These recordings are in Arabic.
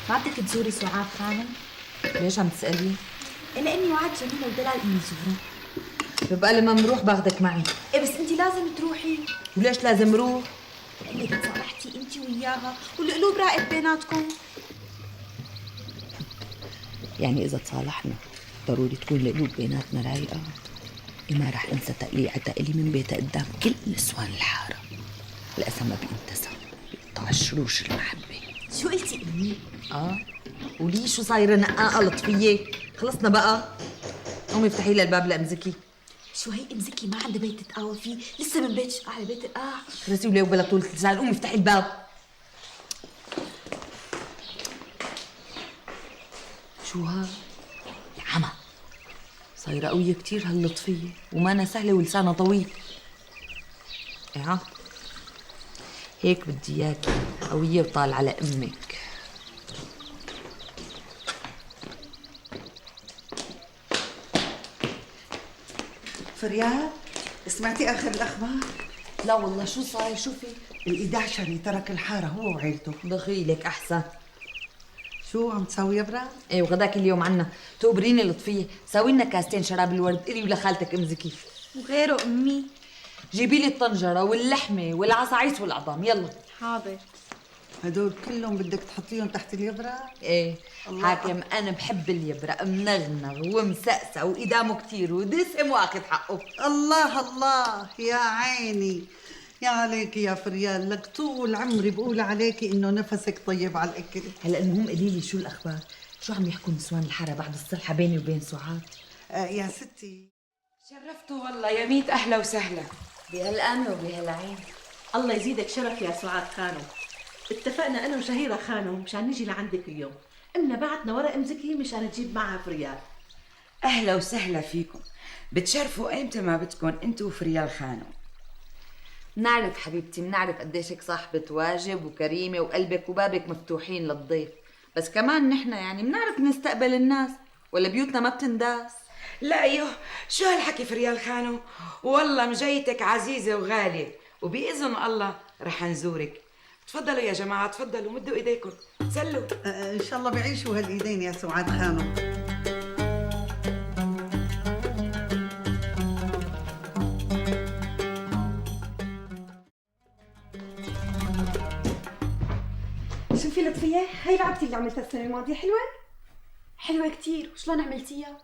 ما بدك تزوري سعاد خانم؟ ليش عم تسألي؟ لاني وعدت جميله ودلال اني زورهم. ببقى لما نروح باخدك معي. ايه بس انت لازم تروحي. وليش لازم روح؟ لانك تصالحتي انت وياها والقلوب راقت بيناتكم. يعني إذا تصالحنا ضروري تكون القلوب بيناتنا رايقة؟ إيه ما رح أنسى تقليعتها إلي من بيتها قدام كل نسوان الحارة. الأسى ما بينتسى، بيقطع شروش المحبة. شو قلتي امي؟ قولي شو صايرة نقاقة لطفية؟ خلصنا بقى. قومي افتحي لي الباب لأمزكي. شو هي امزكي ما عندها بيت تتقاوى فيه، لسه من بيت شقة على بيت القاع. خلصي وليه وبلا طولة لسان، قومي افتحي الباب. شو ها؟ العمى صايرة قوية كتير هاللطفية ومانا سهلة ولسانها طويل. ايه هيك بدي اياكي قوية وطال على امك. فريال، سمعتي اخر الاخبار؟ لا والله شو صاير؟ شو في؟ ال11 ترك الحاره هو وعيلته. دخيلك احسن. شو عم تسوي يا برا؟ ايه وغداك اليوم عنا تقبريني لطفية، ساوي لنا كاستين شراب الورد الي ولخالتك ام زكي. وغيره امي؟ جيبي لي الطنجرة واللحمة والعصايص والعظام يلا. حاضر. هدول كلهم بدك تحطيهم تحت اليبرة؟ ايه الله. حاكم انا بحب اليبرة، منغنغ ومسقسة وإدامه كتير ودسم واخد حقه. الله الله يا عيني، يا عليكي يا فريال، لك طول عمري بقول عليكي انه نفسك طيب على الاكل. هلا المهم قولي لي شو الاخبار؟ شو عم يحكوا نسوان الحاره بعد الصلحه بيني وبين سعاد؟ يا ستي شرفتوا والله يا ميت أهلا وسهلا. بهالامن وبهالعين. الله يزيدك شرف يا سعاد خانم. اتفقنا انا وشهيره خانم مشان نجي لعندك اليوم. إلنا بعتنا ورق مزكي مشان تجيب معها فريال. أهلا وسهلا فيكم، بتشرفوا أيمتى ما بدكم أنتوا وفريال خانم. بنعرف حبيبتي، بنعرف قديشك صاحبة واجب وكريمة وقلبك وبابك مفتوحين للضيف، بس كمان نحن يعني بنعرف نستقبل الناس، ولا بيوتنا ما بتنداس. لا أيوه، شو هالحكي فريال خانم؟ والله مجيتك عزيزة وغالية، وبإذن الله رح نزورك. تفضلوا يا جماعة، تفضلوا مدوا إيديكم تسلوا. ان شاء الله بعيشوا هالايدين يا سعاد خانم. شوفي لطفية، هي لعبتي اللي عملتها السنة الماضية حلوة؟ حلوه كتير، وشلون عملتيها؟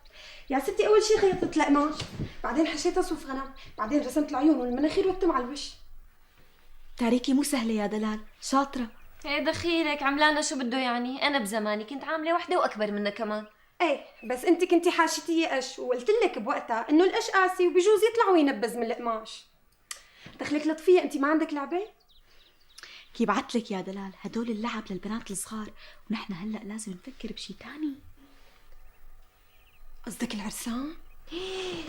يا ستي أول شي خيطت القماش، بعدين حشيتها صوف غنم، بعدين رسمت العيون والمناخير والتم على الوش. تاريكي مو سهله يا دلال، شاطره. ايه دخيلك عملانا شو بده يعني؟ انا بزماني كنت عامله وحده واكبر منها كمان. ايه بس انت كنتي حاشتيه قش، وقلت لك بوقتها انه القش قاسي وبيجوز يطلع وينبز من القماش. دخلك لطفية، انت ما عندك لعبة؟ كي بعتلك يا دلال، هدول اللعب للبنات الصغار، ونحن هلا لازم نفكر بشي تاني. قصدك العرسان؟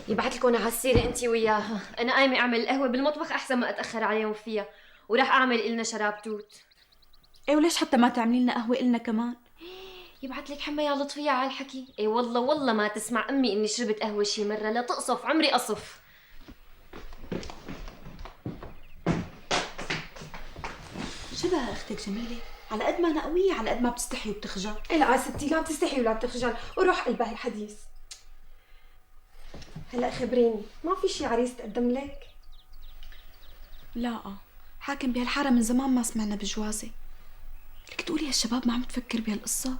يبعت لكم على السيره انت وياها، انا قايمه اعمل القهوه بالمطبخ احسن ما اتاخر عليهم فيها، وراح اعمل إلنا شراب توت. ايه وليش حتى ما تعملي لنا قهوه إلنا كمان؟ يبعت لك حما يا لطفيه على الحكي. ايه والله والله ما تسمع امي اني شربت قهوه شي مره، لا تقصف عمري اصف. شبه اختك جميله، على قد ما انا قويه على قد ما بتستحي وبتخجل. إيه لا يا ستي، لا بتستحي ولا بتخجل، وروح قلبها الحديث. هلا خبريني، ما في شي عريس تقدم لك؟ لا حاكم بهالحاره من زمان ما سمعنا بجوازي. لك تقولي هالشباب ما عم تفكر بهالقصه؟